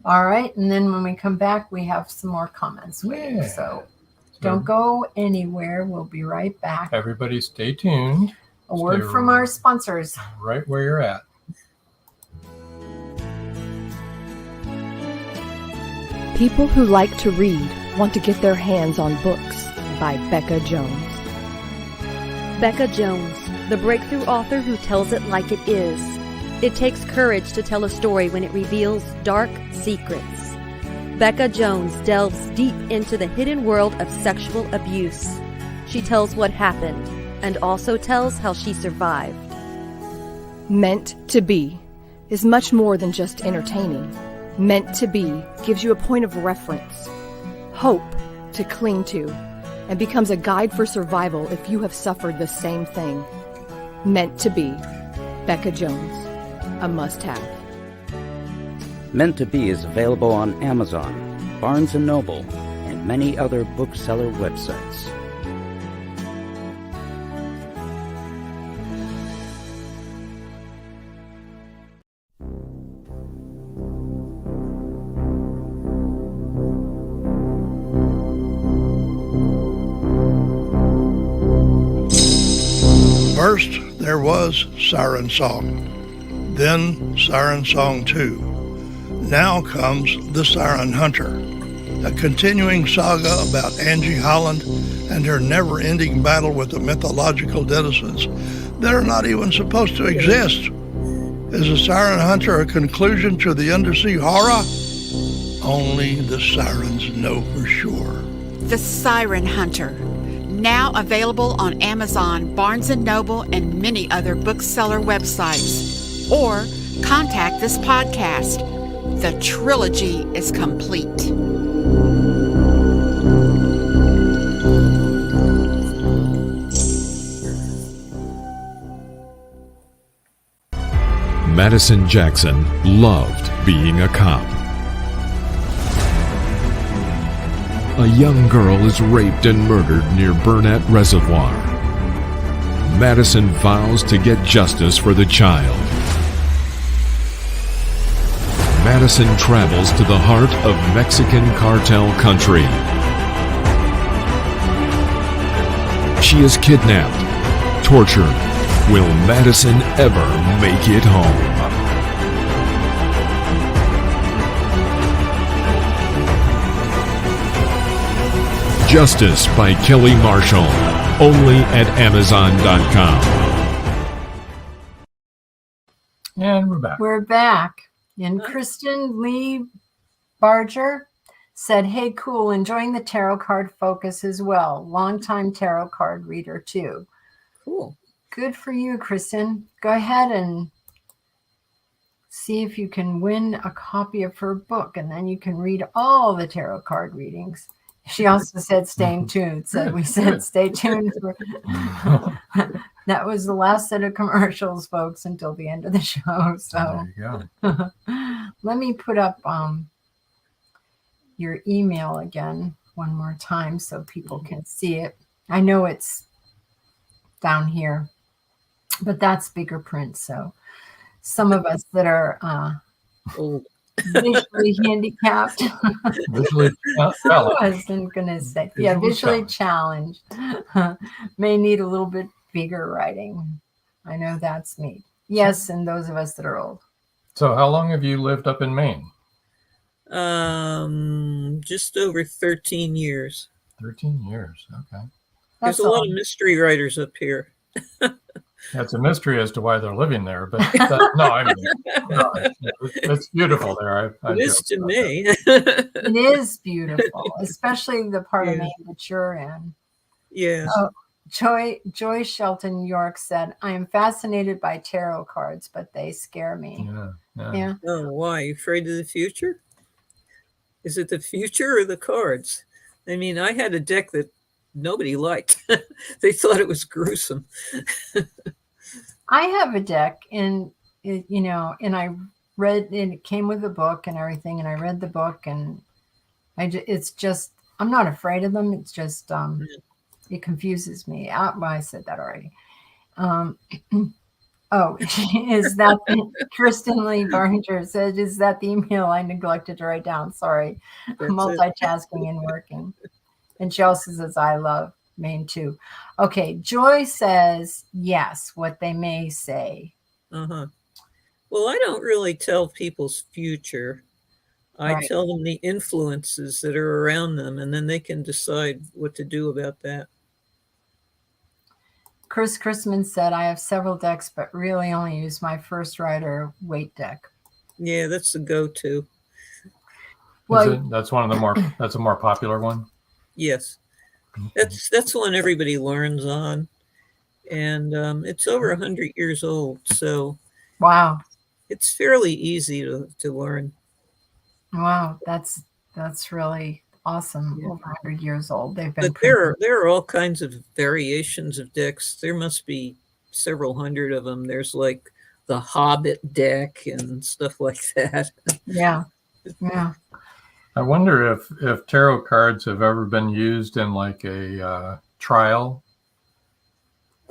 All right. And then when we come back, we have some more comments waiting.
Yeah.
So don't go anywhere. We'll be right back.
Everybody stay tuned.
A word from our sponsors.
Right where you're at.
People who like to read want to get their hands on books by Becca Jones.
Becca Jones, the breakthrough author who tells it like it is. It takes courage to tell a story when it reveals dark secrets. Becca Jones delves deep into the hidden world of sexual abuse. She tells what happened and also tells how she survived.
Meant to Be is much more than just entertaining. Meant to Be gives you a point of reference, hope to cling to, and becomes a guide for survival if you have suffered the same thing. Meant to Be, Becca Jones, a must-have.
Meant to Be is available on Amazon, Barnes & Noble, and many other bookseller websites.
First, there was Siren Song. Then Siren Song 2. Now comes The Siren Hunter, a continuing saga about Angie Holland and her never-ending battle with the mythological denizens that are not even supposed to exist. Is The Siren Hunter a conclusion to the undersea horror? Only the sirens know for sure.
The Siren Hunter, now available on Amazon, Barnes & Noble, and many other bookseller websites. Or contact this podcast. The trilogy is complete.
Madison Jackson loved being a cop. A young girl is raped and murdered near Burnett Reservoir. Madison vows to get justice for the child. Madison travels to the heart of Mexican cartel country. She is kidnapped, tortured. Will Madison ever make it home? Justice by Kelly Marshall, only at Amazon.com.
And we're back.
We're back. And Kristen Lee Barger said, hey, cool, enjoying the tarot card focus as well. Longtime tarot card reader too.
Cool.
Good for you, Kristen. Go ahead and see if you can win a copy of her book, and then you can read all the tarot card readings. She also said stay tuned. So we said stay tuned. That was the last set of commercials, folks, until the end of the show. So
there you go.
Let me put up your email again one more time so people can see it. I know it's down here, but that's bigger print. So some of us that are visually handicapped.
Visually
I
challenged.
wasn't going to say. Yeah, visually challenged. May need a little bit bigger writing. I know that's me. Yes, and those of us that are old.
So how long have you lived up in Maine?
Just over 13 years.
13 years. Okay.
There's a lot of mystery writers up here.
It's a mystery as to why they're living there, but it's beautiful there.
It is to me.
It is beautiful, especially the part of Maine that you're in.
Yeah.
Oh, Joy Shelton York said, I am fascinated by tarot cards, but they scare me. Yeah.
Oh, why? You afraid of the future? Is it the future or the cards? I mean, I had a deck that nobody liked. They thought it was gruesome.
I have a deck, and and I read, and it came with a book and everything, and I read the book, and it's just, I'm not afraid of them. It's just it confuses me. I said that already. Is that Kristen Lee Barringer said, is that the email I neglected to write down? Sorry. Multitasking and working. And she also says, I love Maine too. Okay. Joy says, yes, what they may say.
Uh-huh. Well, I don't really tell people's future. I tell them the influences that are around them, and then they can decide what to do about that.
Chris Chrisman said, I have several decks, but really only use my First Rider weight deck.
Yeah, that's the go-to.
Well, that's one of the more, that's a more popular one.
Yes. That's one everybody learns on. And it's over 100 years old. So
Wow.
It's fairly easy to learn.
Wow. That's really awesome.
Yeah.
Over 100 years old. They've been.
But there are all kinds of variations of decks. There must be several hundred of them. There's like the Hobbit deck and stuff like that.
Yeah. Yeah.
I wonder if tarot cards have ever been used in like a trial,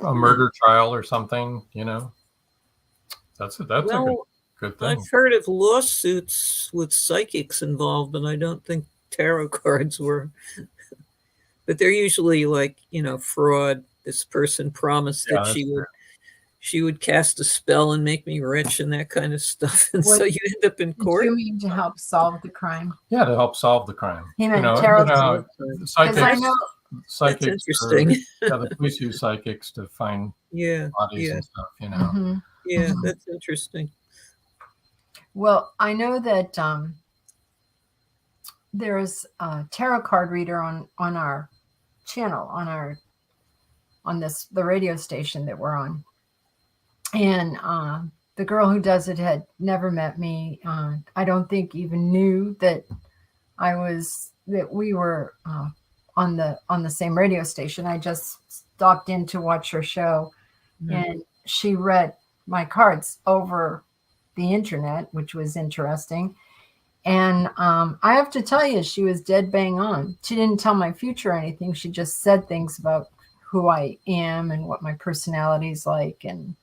a murder trial or something, you know. That's a good thing.
I've heard of lawsuits with psychics involved, but I don't think tarot cards were. But they're usually like, you know, fraud. This person promised that she would cast a spell and make me rich and that kind of stuff. And so you end up in court.
You mean to help solve the crime?
Yeah, to help solve the crime.
He meant tarot cards.
Psychics.
That's interesting.
The police use psychics to find bodies and stuff, you know.
Mm-hmm.
Yeah, that's interesting.
Well, I know that there's a tarot card reader on our channel, on the radio station that we're on. And the girl who does it had never met me. I don't think even knew that we were on the same radio station. I just stopped in to watch her show, and she read my cards over the internet, which was interesting. And I have to tell you, she was dead bang on. She didn't tell my future or anything. She just said things about who I am and what my personality is like, and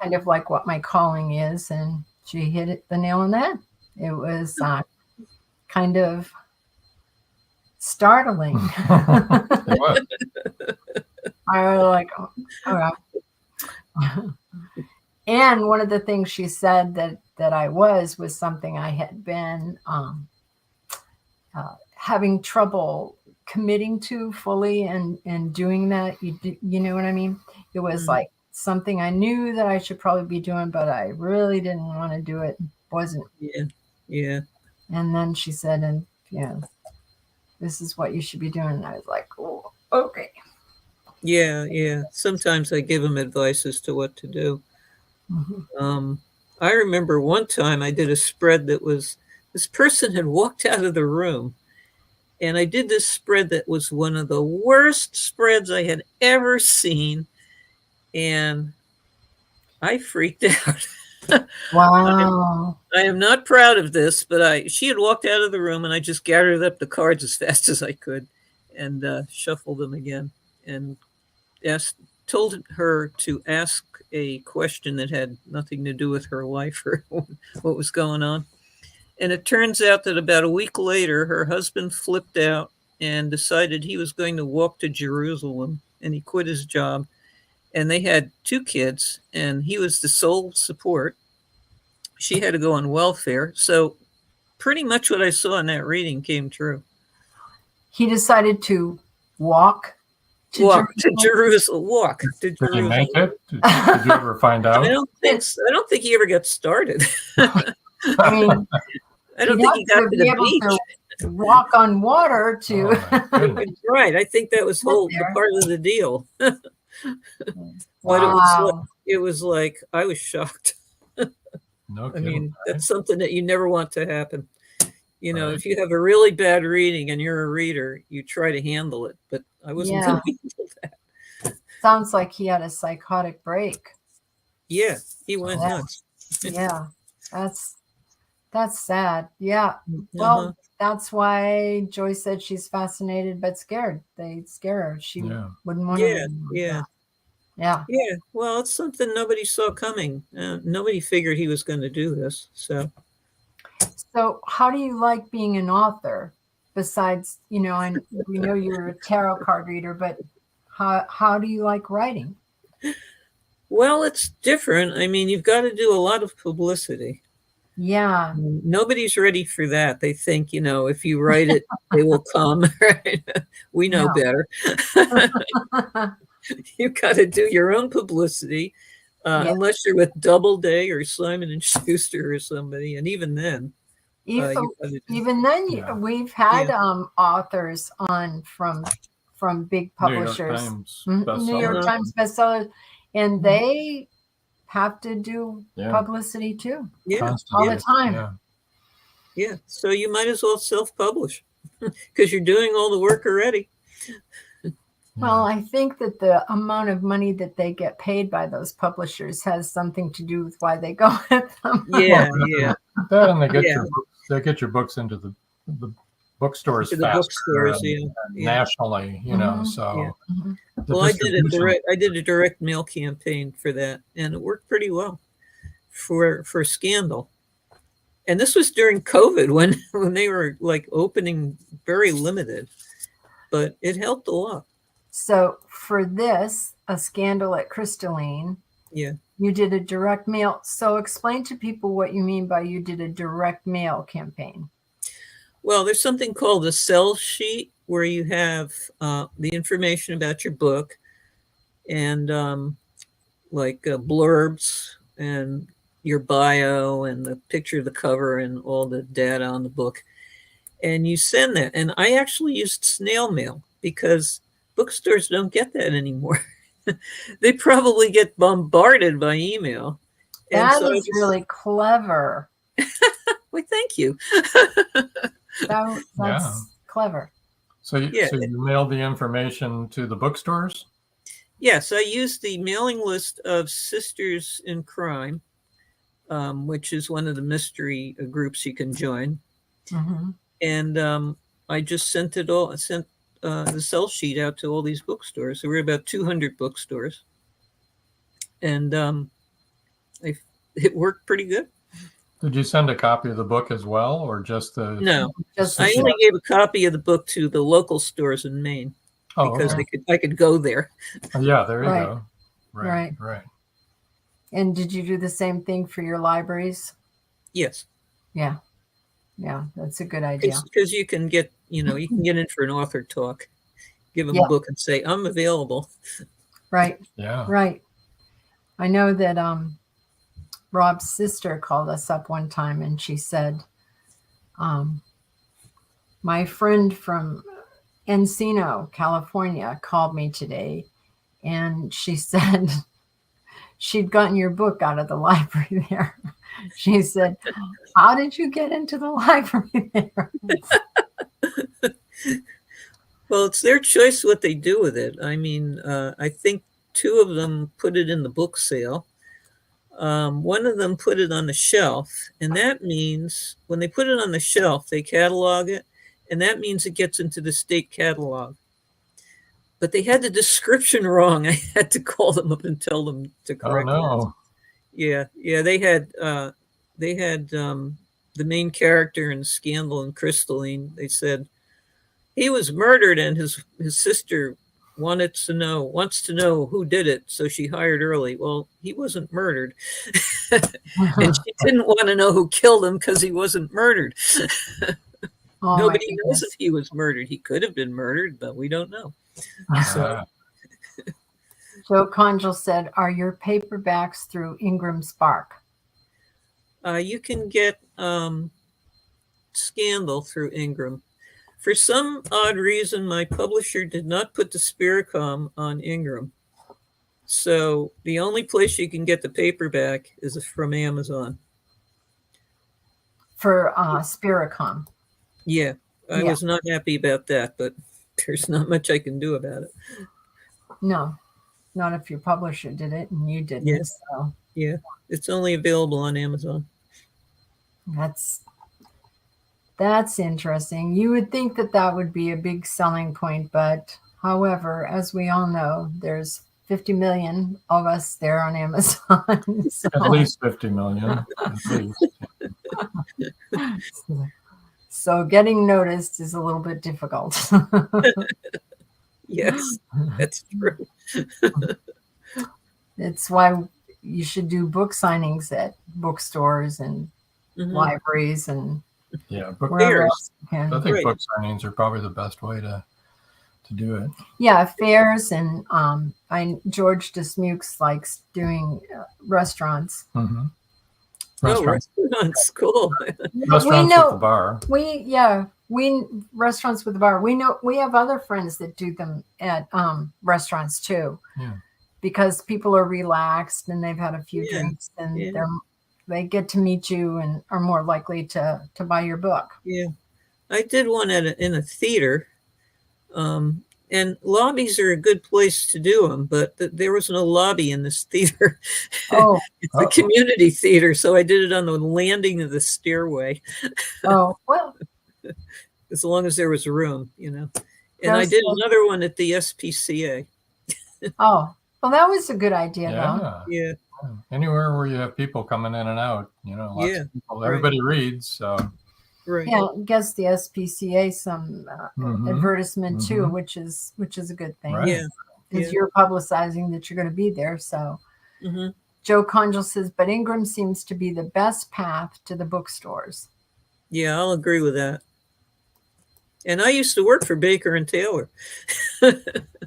kind of like what my calling is. And she hit the nail on the head. It was kind of startling. I was like, oh, all right. And one of the things she said that I was something I had been having trouble committing to fully and doing that. You know what I mean? It was like something I knew that I should probably be doing, but I really didn't want to do it. Wasn't.
Yeah.
And then she said, and this is what you should be doing. And I was like, oh, okay.
Yeah. Sometimes I give them advice as to what to do. I remember one time I did a spread that was, this person had walked out of the room, and I did this spread that was one of the worst spreads I had ever seen, and I freaked out.
Wow.
I am not proud of this, but she had walked out of the room, and I just gathered up the cards as fast as I could and shuffled them again and told her to ask a question that had nothing to do with her life or what was going on. And it turns out that about a week later, her husband flipped out and decided he was going to walk to Jerusalem, and he quit his job. And they had 2 kids, and he was the sole support. She had to go on welfare. So pretty much what I saw in that reading came true.
He decided to walk to
Jerusalem. Walk to Jerusalem.
Did he make it? Did you ever find out?
I don't think he ever got started.
I mean,
I don't think he got to the beach.
To walk on water to.
Right. I think that was the part of the deal. But it was like I was shocked.
No
I
kidding,
mean, that's something that you never want to happen. You know, if you have a really bad reading and you're a reader, you try to handle it. But I wasn't going to handle that.
Sounds like he had a psychotic break.
Yeah, he went nuts.
Yeah, that's sad. Yeah. Well, that's why Joy said she's fascinated but scared. They scare her. She wouldn't want to. Yeah.
Well, it's something nobody saw coming. Nobody figured he was going to do this. So
how do you like being an author? Besides, we know you're a tarot card reader, but how do you like writing?
Well, it's different. I mean, you've got to do a lot of publicity.
Yeah.
Nobody's ready for that. They think, if you write it, they will come. Right? We know better. You've got to do your own publicity, unless you're with Doubleday or Simon and Schuster or somebody. And even then,
we've had authors on from big publishers, New York Times bestsellers, and they have to do publicity too.
Yeah,
Constantly.
All the time.
Yeah.
Yeah, so you might as well self-publish because you're doing all the work already.
Well, I think that the amount of money that they get paid by those publishers has something to do with why they go with them.
Yeah, yeah.
That and they get your books into the bookstores
To the
faster
bookstores,
and nationally, you know. So
well, I did a direct mail campaign for that, and it worked pretty well for Scandal. And this was during COVID when they were like opening very limited, but it helped a lot.
So for this, A Scandal at CRYSTALLINE, you did a direct mail. So explain to people what you mean by you did a direct mail campaign.
Well, there's something called a sell sheet where you have the information about your book and blurbs and your bio and the picture of the cover and all the data on the book. And you send that. And I actually used snail mail because bookstores don't get that anymore. They probably get bombarded by email.
That is really clever.
Well, thank you.
That's clever.
So you mailed the information to the bookstores?
Yes, I used the mailing list of Sisters in Crime, which is one of the mystery groups you can join.
Mm-hmm.
And I just sent the sell sheet out to all these bookstores. There were about 200 bookstores. And it worked pretty good.
Did you send a copy of the book as well, or just the?
No, I only gave a copy of the book to the local stores in Maine because I could go there.
Yeah, there you go. Right.
And did you do the same thing for your libraries?
Yes.
Yeah, that's a good idea.
Because you can get in for an author talk, give them a book and say, I'm available.
Right.
Yeah.
Right. I know that Rob's sister called us up one time and she said, my friend from Encino, California, called me today and she said she'd gotten your book out of the library there. She said, how did you get into the library there?
Well, it's their choice what they do with it. I mean, I think 2 of them put it in the book sale. One of them put it on the shelf, and that means when they put it on the shelf, they catalog it, and that means it gets into the state catalog. But they had the description wrong. I had to call them up and tell them to correct it. Yeah, they had the main character in Scandal and CRYSTALLINE. They said he was murdered, and his sister wants to know who did it, so she hired early. Well, he wasn't murdered. And she didn't want to know who killed him because he wasn't murdered. Nobody knows if he was murdered. He could have been murdered, but we don't know. So.
Joe Conjal said, are your paperbacks through Ingram Spark?
You can get Scandal through Ingram. For some odd reason, my publisher did not put the Spiricom on Ingram. So the only place you can get the paperback is from Amazon.
For Spiricom.
Yeah, I was not happy about that, but there's not much I can do about it.
No, not if your publisher did it and you didn't.
Yes.
So.
Yeah, it's only available on Amazon.
That's interesting. You would think that would be a big selling point, but however, as we all know, there's 50 million of us there on Amazon. So.
At least 50 million. At least.
So getting noticed is a little bit difficult.
Yes, that's true.
It's why you should do book signings at bookstores and libraries and
book
fairs.
I think book signings are probably the best way to do it.
Yeah, fairs and George Dismukes likes doing restaurants.
Mm-hmm.
Restaurants, cool.
Restaurants with the bar.
Restaurants with the bar. We know we have other friends that do them at restaurants too.
Yeah.
because people are relaxed and they've had a few
Yeah,
drinks, and
yeah.
they get to meet you and are more likely to buy your book.
Yeah, I did one in a theater, and lobbies are a good place to do them, but there was no lobby in this theater.
Oh,
It's a community theater, so I did it on the landing of the stairway.
oh, well,
As long as there was room, you know. And I
There's
did
the-
another one at the SPCA.
oh, well, that was a good idea, though.
Yeah.
Yeah,
Anywhere where you have people coming in and out, you know, lots
Yeah,
of people.
right.
Everybody reads, so
right.
Yeah, it gives the SPCA some
Mhm.
advertisement too,
Mhm.
which is a good thing.
Right.
Yeah.
Because
Yeah.
you're publicizing that you're going to be there. So
Hmm.
Joe Conjal says, but Ingram seems to be the best path to the bookstores.
Yeah, I'll agree with that. And I used to work for Baker and Taylor.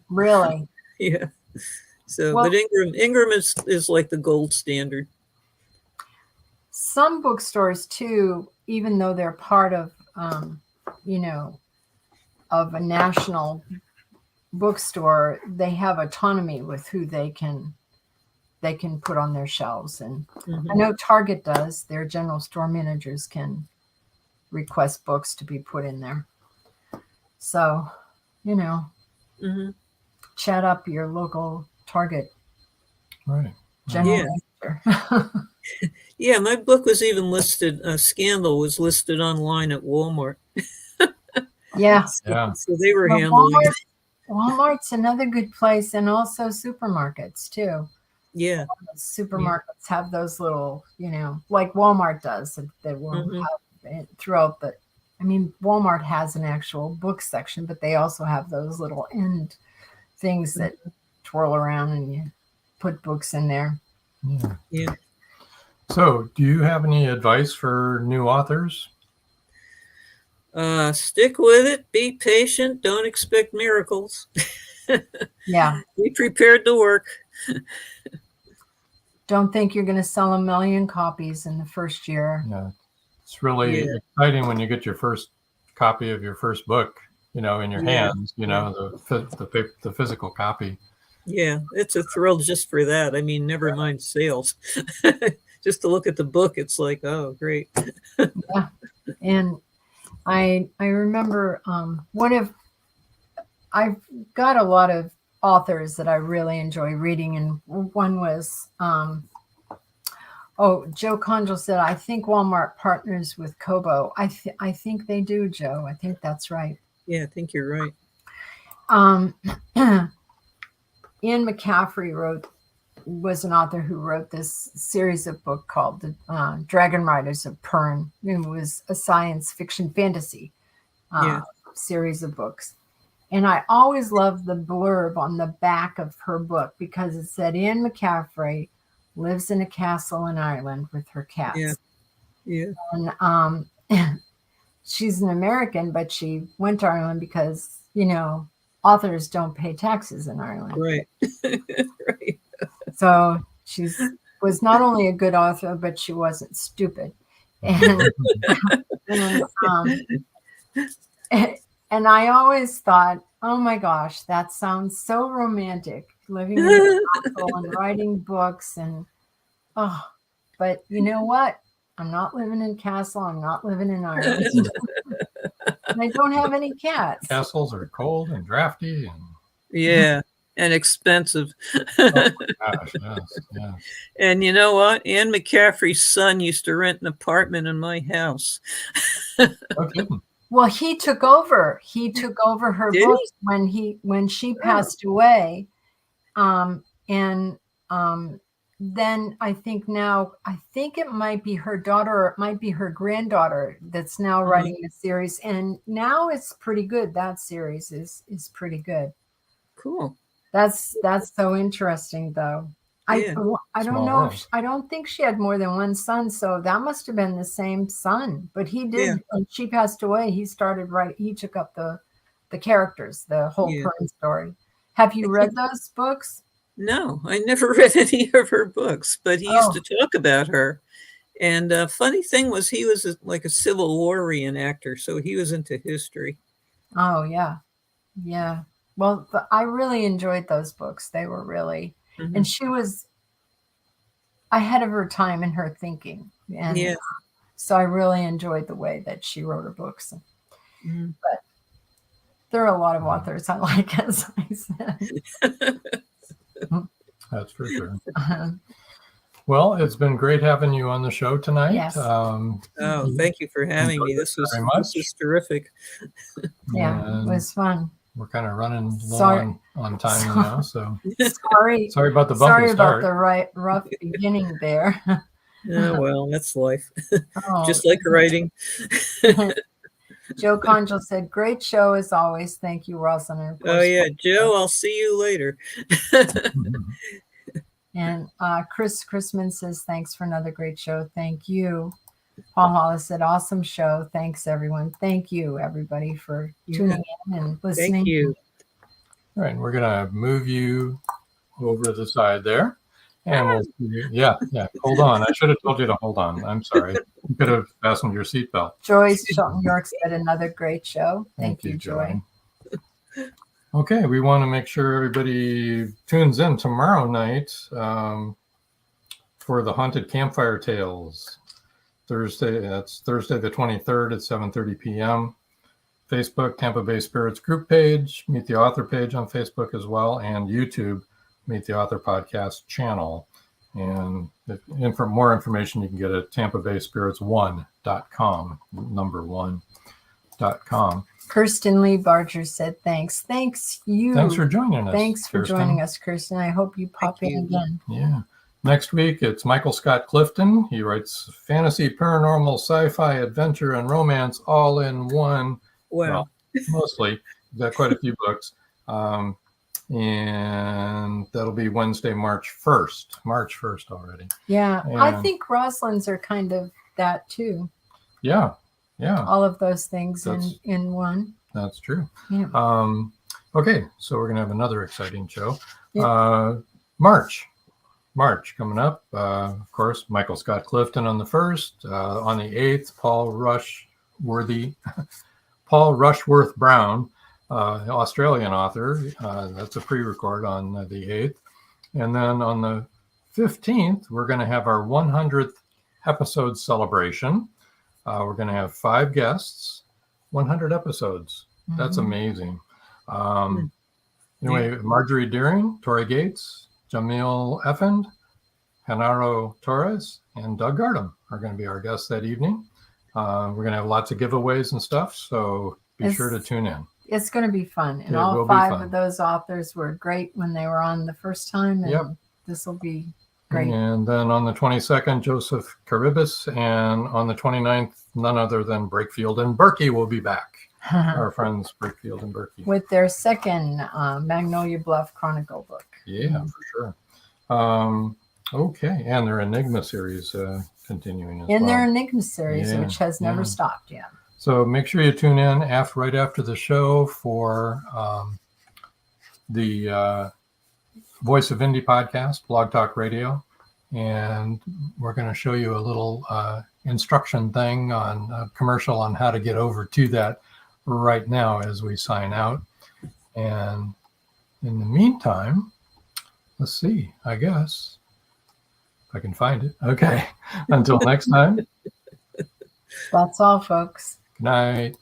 Really?
Yeah. So,
Well-
but Ingram is like the gold standard.
Some bookstores too, even though they're part of, you know, of a national bookstore, they have autonomy with who they can put on their shelves. And
Mhm.
I know Target does. Their general store managers can request books to be put in there. So, you know,
Mhm.
chat up your local Target
right.
general
Yeah.
manager.
Yeah, my book was even listed. Scandal was listed online at Walmart.
Yeah.
Yeah.
So they were
Well,
handling it.
Walmart's another good place, and also supermarkets too.
Yeah.
Supermarkets have those little, you know, like Walmart does, that will
Mhm.
have it throughout the. I mean, Walmart has an actual book section, but they also have those little end things that twirl around and you put books in there.
Yeah.
Yeah.
So, do you have any advice for new authors?
Stick with it. Be patient. Don't expect miracles.
Yeah.
Be prepared to work.
Don't think you're going to sell 1 million copies in the first year.
Yeah. It's really
Yeah.
exciting when you get your first copy of your first book, you know, in your
Yeah.
hands, you know, the physical copy.
Yeah, it's a thrill just for that. I mean, never mind sales. Just to look at the book, it's like, oh, great.
Yeah. And I remember I've got a lot of authors that I really enjoy reading, and one was Joe Conjal said, I think Walmart partners with Kobo. I think they do, Joe. I think that's right.
Yeah, I think you're right.
Ian McCaffrey was an author who wrote this series of book called The Dragon Riders of Pern. It was a science fiction fantasy series of books. And I always loved the blurb on the back of her book because it said, Ian McCaffrey lives in a castle in Ireland with her cats.
Yeah. Yeah.
And she's an American, but she went to Ireland because, you know, authors don't pay taxes in Ireland.
Right. Right.
So she was not only a good author, but she wasn't stupid. And I always thought, oh my gosh, that sounds so romantic, living in a castle and writing books. And but you know what? I'm not living in castle. I'm not living in Ireland. And I don't have any cats.
Castles are cold and drafty and
Yeah. And expensive.
oh my gosh, yes, yes.
And you know what? Anne McCaffrey's son used to rent an apartment in my house.
No kidding.
Well, he took over. He took over her
Did
books when she passed away. Then I think it might be her daughter, or it might be her granddaughter that's now writing the series. And now it's pretty good. That series is pretty good.
Cool.
That's so interesting, though.
Yeah.
I don't
Small
know
world.
I don't think she had more than one son, so that must have been the same son. But he did.
Yeah.
When she passed away, he started he took up the characters, the whole
Yeah.
Pern story. Have you read those books?
No, I never read any of her books, but he used to talk about her. And funny thing was, he was like a Civil War reenactor, so he was into history.
Oh yeah, yeah. Well, I really enjoyed those books. They were really, And she was ahead of her time in her thinking. And so I really enjoyed the way that she wrote her books. But there are a lot of authors I like, as I said.
That's for sure. Well, it's been great having you on the show tonight.
Yes.
Thank you for having me. This was terrific.
Yeah, it was fun.
We're kind of running low on time now, so
sorry
about the bumpy
sorry
start.
about the rough beginning there.
Yeah, well, that's life. Just like writing.
Joe Conjo said, "Great show as always. Thank you, Roslyn."
Oh yeah, Joe, I'll see you later.
And Chris Chrisman says, "Thanks for another great show." Thank you. Paul Hollis said, "Awesome show. Thanks, everyone." Thank you, everybody, for tuning in and listening.
Thank you.
All right, we're gonna move you over to the side there, and we'll see you. Yeah. Hold on. I should have told you to hold on. I'm sorry. You could have fastened your seatbelt.
Joyce Shelton York said, "Another great show." Thank you, Joy.
Okay, we want to make sure everybody tunes in tomorrow night for the Haunted Campfire Tales. That's Thursday the 23rd at 7:30 p.m. Facebook, Tampa Bay Spirits group page, Meet the Author page on Facebook as well, and YouTube, Meet the Author podcast channel. And for more information, you can get at tampabayspirits1.com, number 1.com.
Kirsten Lee Barger said, "Thanks." Thanks you.
Thanks for joining us.
Thanks for joining us, Kirsten. I hope you pop in again.
Yeah. Next week, it's Michael Scott Clifton. He writes fantasy, paranormal, sci-fi, adventure, and romance all in one.
Wow.
Well, mostly. He's got quite a few books. And that'll be Wednesday, March 1st. March 1st already.
Yeah.
And
I think ROSLYNs are kind of that too.
Yeah.
All of those things in one.
That's true.
Yeah.
Okay, so we're going to have another exciting show.
Yeah.
March coming up. Of course, Michael Scott Clifton on the 1st. On the 8th, Paul Rushworth Brown, Australian author. That's a pre-record on the 8th. And then on the 15th, we're going to have our 100th episode celebration. We're going to have 5 guests, 100 episodes. That's amazing. Anyway, Marjorie Deering, Tori Gates, Jamil Effend, Genaro Torres, and Doug Gardam are going to be our guests that evening. We're going to have lots of giveaways and stuff, so be sure to tune in.
It's going to be fun. And all 5 of those authors were great when they were on the first time. And this will be great.
And then on the 22nd, Joseph Caribas. And on the 29th, none other than Brakefield and Berkey will be back. Our friends Brakefield and Berkey.
With their second Magnolia Bluff Chronicle book.
Yeah, for sure. Okay. And their Enigma series continuing as well.
Their Enigma series, which has never stopped yet.
So make sure you tune in right after the show for the Voice of Indie podcast, Blog Talk Radio. And we're going to show you a little instruction thing on a commercial on how to get over to that right now as we sign out. And in the meantime, let's see, I guess, if I can find it. Okay. Until next time.
That's all, folks.
Good night.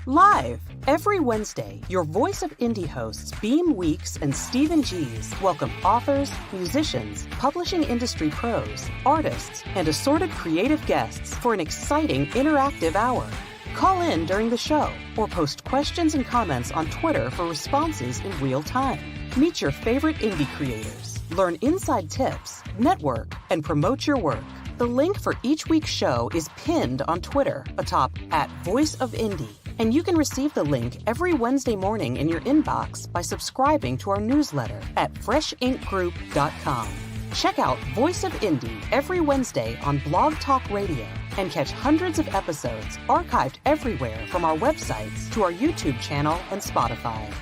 Live every Wednesday, your Voice of Indie hosts Beam Weeks and Stephen Gees welcome authors, musicians, publishing industry pros, artists, and assorted creative guests for an exciting interactive hour. Call in during the show or post questions and comments on Twitter for responses in real time. Meet your favorite indie creators, learn inside tips, network, and promote your work. The link for each week's show is pinned on Twitter atop @VoiceOfIndie. And you can receive the link every Wednesday morning in your inbox by subscribing to our newsletter at freshinkgroup.com. Check out Voice of Indie every Wednesday on Blog Talk Radio and catch hundreds of episodes archived everywhere from our websites to our YouTube channel and Spotify.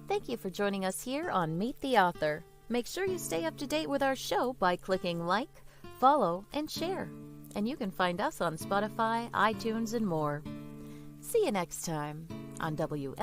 Thank you for joining us here on Meet the Author. Make sure you stay up to date with our show by clicking like, follow, and share. and you can find us on Spotify, iTunes, and more. See you next time on WL.